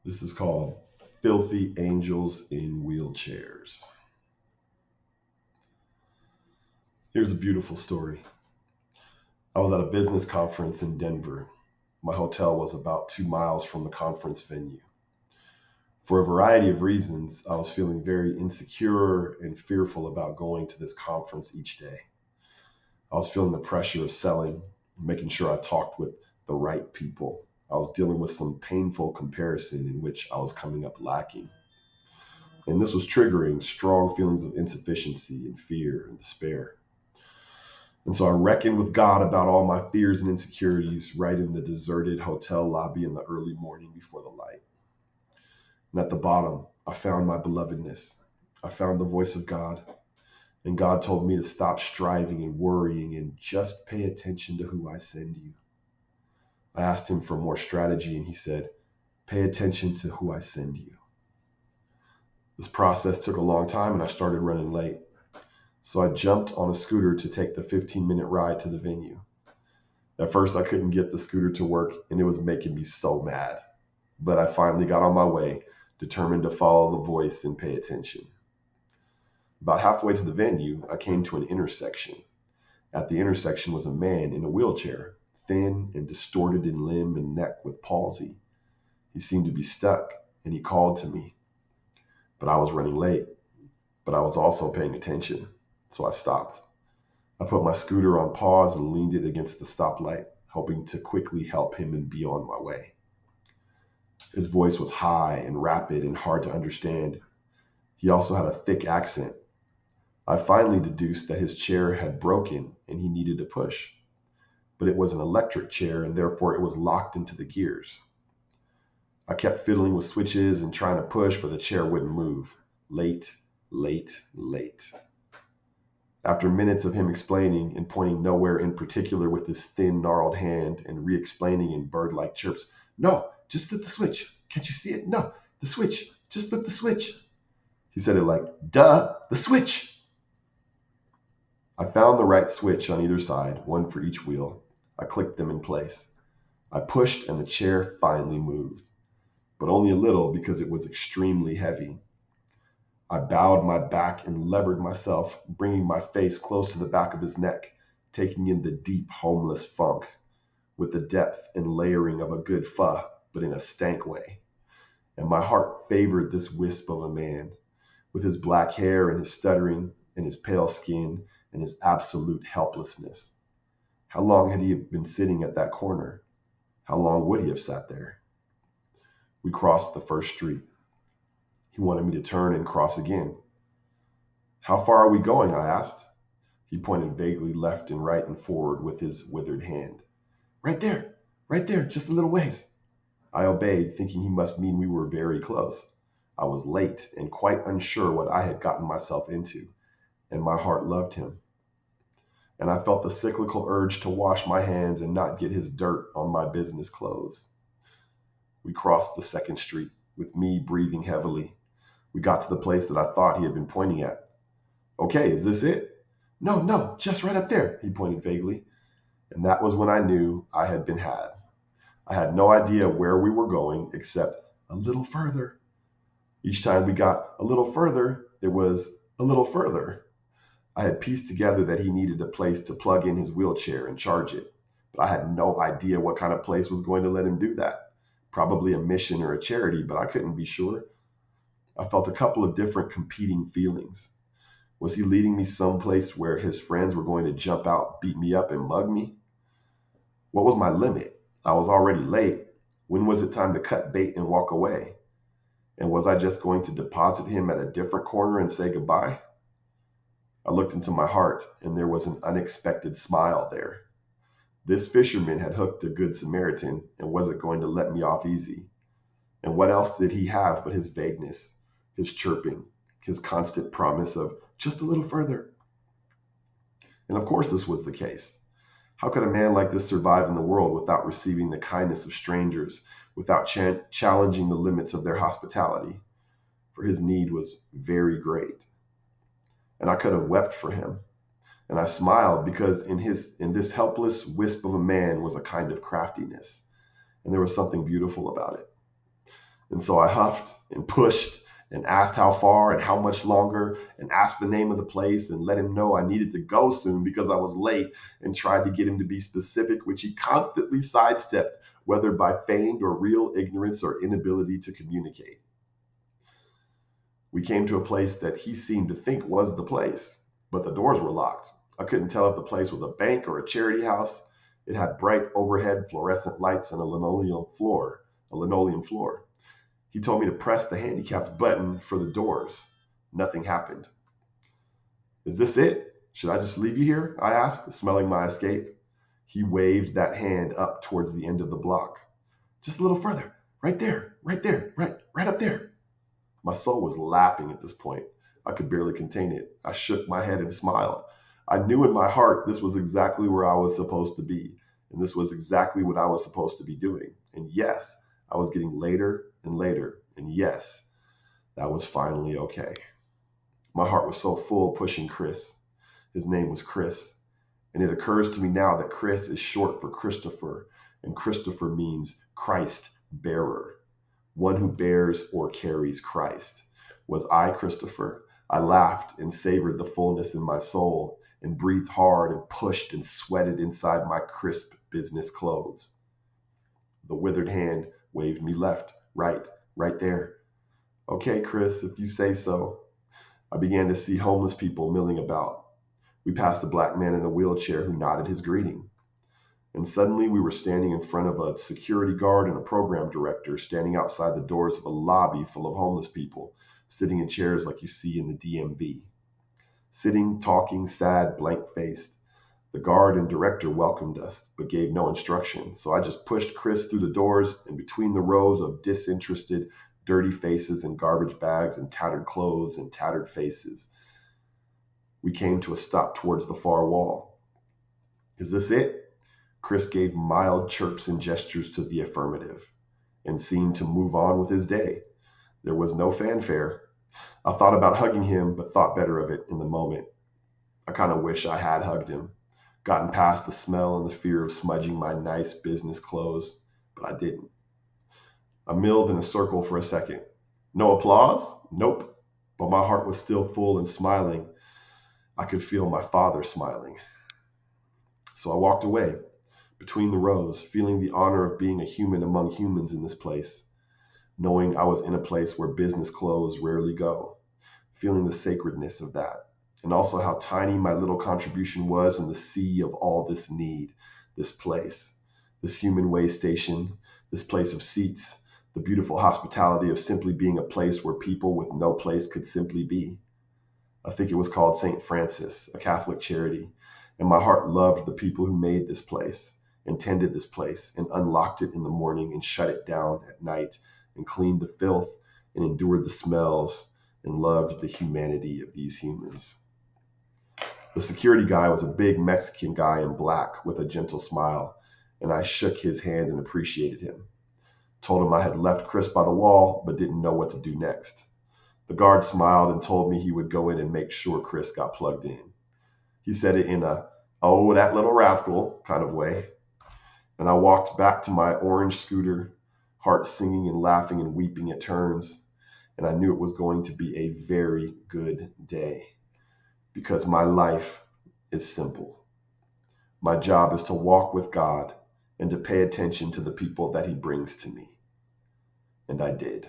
This is called Filthy Angels in Wheelchairs. Here's a beautiful story. I was at a business conference in Denver. My hotel was about 2 miles from the conference venue. For a variety of reasons, I was feeling very insecure and fearful about going to this conference each day. I was feeling the pressure of selling, making sure I talked with the right people. I was dealing with some painful comparison in which I was coming up lacking. And this was triggering strong feelings of insufficiency and fear and despair. And so I reckoned with God about all my fears and insecurities right in the deserted hotel lobby in the early morning before the light. And at the bottom, I found my belovedness. I found the voice of God. And God told me to stop striving and worrying and just pay attention to who I send you. I asked him for more strategy, and he said, pay attention to who I send you. This process took a long time, and I started running late. So I jumped on a scooter to take the 15-minute ride to the venue. At first, I couldn't get the scooter to work, and it was making me so mad. But I finally got on my way, determined to follow the voice and pay attention. About halfway to the venue, I came to an intersection. At the intersection was a man in a wheelchair, thin and distorted in limb and neck with palsy. He seemed to be stuck, and he called to me. But I was running late, but I was also paying attention, so I stopped. I put my scooter on pause and leaned it against the stoplight, hoping to quickly help him and be on my way. His voice was high and rapid and hard to understand. He also had a thick accent. I finally deduced that his chair had broken and he needed a push. But it was an electric chair and therefore it was locked into the gears. I kept fiddling with switches and trying to push, but the chair wouldn't move. Late, late, late. After minutes of him explaining and pointing nowhere in particular with his thin, gnarled hand and re-explaining in bird-like chirps, no, just flip the switch. Can't you see it? No, the switch. Just flip the switch. He said it like, duh, the switch. I found the right switch on either side, one for each wheel. I clicked them in place. I pushed and the chair finally moved, but only a little because it was extremely heavy. I bowed my back and levered myself, bringing my face close to the back of his neck, taking in the deep, homeless funk, with the depth and layering of a good pho, but in a stank way. And my heart favored this wisp of a man, with his black hair and his stuttering and his pale skin and his absolute helplessness. How long had he been sitting at that corner? How long would he have sat there? We crossed the first street. He wanted me to turn and cross again. How far are we going? I asked. He pointed vaguely left and right and forward with his withered hand. Right there, just a little ways. I obeyed, thinking he must mean we were very close. I was late and quite unsure what I had gotten myself into, and my heart loved him. And I felt the cyclical urge to wash my hands and not get his dirt on my business clothes. We crossed the second street, with me breathing heavily. We got to the place that I thought he had been pointing at. Okay, is this it? No, just right up there, he pointed vaguely. And that was when I knew I had been had. I had no idea where we were going except a little further. Each time we got a little further, it was a little further. I had pieced together that he needed a place to plug in his wheelchair and charge it, but I had no idea what kind of place was going to let him do that. Probably a mission or a charity, but I couldn't be sure. I felt a couple of different competing feelings. Was he leading me someplace where his friends were going to jump out, beat me up, and mug me? What was my limit? I was already late. When was it time to cut bait and walk away? And was I just going to deposit him at a different corner and say goodbye? I looked into my heart, and there was an unexpected smile there. This fisherman had hooked a good Samaritan and wasn't going to let me off easy. And what else did he have but his vagueness, his chirping, his constant promise of just a little further? And of course this was the case. How could a man like this survive in the world without receiving the kindness of strangers, without challenging the limits of their hospitality? For his need was very great. And I could have wept for him. And I smiled because in this helpless wisp of a man was a kind of craftiness. And there was something beautiful about it. And so I huffed and pushed and asked how far and how much longer and asked the name of the place and let him know I needed to go soon because I was late and tried to get him to be specific, which he constantly sidestepped, whether by feigned or real ignorance or inability to communicate. We came to a place that he seemed to think was the place, but the doors were locked. I couldn't tell if the place was a bank or a charity house. It had bright overhead fluorescent lights and a linoleum floor. He told me to press the handicapped button for the doors. Nothing happened. Is this it? Should I just leave you here? I asked, smelling my escape. He waved that hand up towards the end of the block. Just a little further. Right there, right up there. My soul was laughing at this point. I could barely contain it. I shook my head and smiled. I knew in my heart this was exactly where I was supposed to be, and this was exactly what I was supposed to be doing. And yes, I was getting later and later, and yes, that was finally okay. My heart was so full pushing Chris. His name was Chris, and it occurs to me now that Chris is short for Christopher, and Christopher means Christ bearer, one who bears or carries Christ. Was I Christopher? I laughed and savored the fullness in my soul and breathed hard and pushed and sweated inside my crisp business clothes. The withered hand waved me left, right there. Okay, Chris, if you say so. I began to see homeless people milling about. We passed a black man in a wheelchair who nodded his greeting. And suddenly we were standing in front of a security guard and a program director standing outside the doors of a lobby full of homeless people, sitting in chairs like you see in the DMV. Sitting, talking, sad, blank-faced. The guard and director welcomed us, but gave no instruction, so I just pushed Chris through the doors and between the rows of disinterested, dirty faces and garbage bags and tattered clothes and tattered faces. We came to a stop towards the far wall. Is this it? Chris gave mild chirps and gestures to the affirmative and seemed to move on with his day. There was no fanfare. I thought about hugging him, but thought better of it in the moment. I kind of wish I had hugged him, gotten past the smell and the fear of smudging my nice business clothes, but I didn't. I milled in a circle for a second. No applause? Nope. But my heart was still full and smiling. I could feel my father smiling. So I walked away, between the rows, feeling the honor of being a human among humans in this place, knowing I was in a place where business clothes rarely go, feeling the sacredness of that, and also how tiny my little contribution was in the sea of all this need, this place, this human way station, this place of seats, the beautiful hospitality of simply being a place where people with no place could simply be. I think it was called St. Francis, a Catholic charity, and my heart loved the people who made this place, and tended this place, and unlocked it in the morning and shut it down at night, and cleaned the filth and endured the smells and loved the humanity of these humans. The security guy was a big Mexican guy in black with a gentle smile, and I shook his hand and appreciated him. Told him I had left Chris by the wall, but didn't know what to do next. The guard smiled and told me he would go in and make sure Chris got plugged in. He said it in a, "Oh, that little rascal" kind of way. And I walked back to my orange scooter, heart singing and laughing and weeping at turns. And I knew it was going to be a very good day, because my life is simple. My job is to walk with God and to pay attention to the people that he brings to me. And I did.